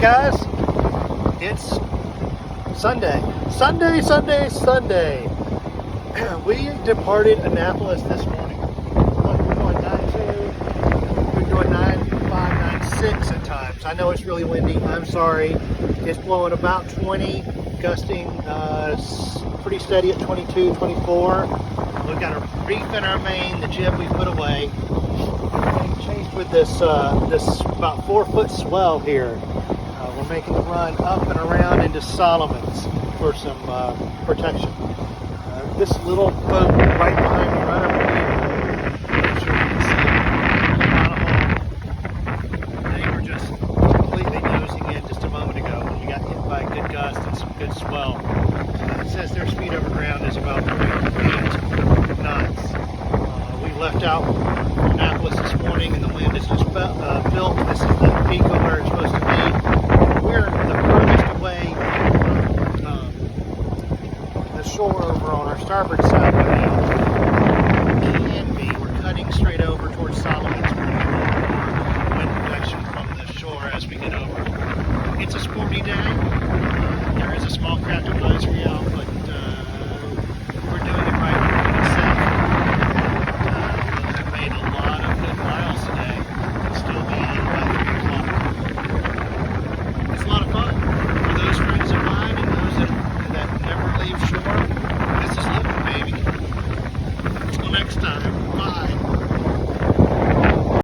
guys, it's Sunday. We departed Annapolis this morning. Look, we're going 9-2, we're doing 9-5, 9-6 at times. I know it's really windy, I'm sorry. It's blowing about 20, gusting pretty steady at 22, 24. We've got a reef in our main, the jib we put away. We're chased with this about 4-foot swell here. We're making the run up and around into Solomon's for some protection. This little boat right behind me, right over here, I'm sure you can see it. They were just completely nosing in just a moment ago when we got hit by a good gust and some good swell.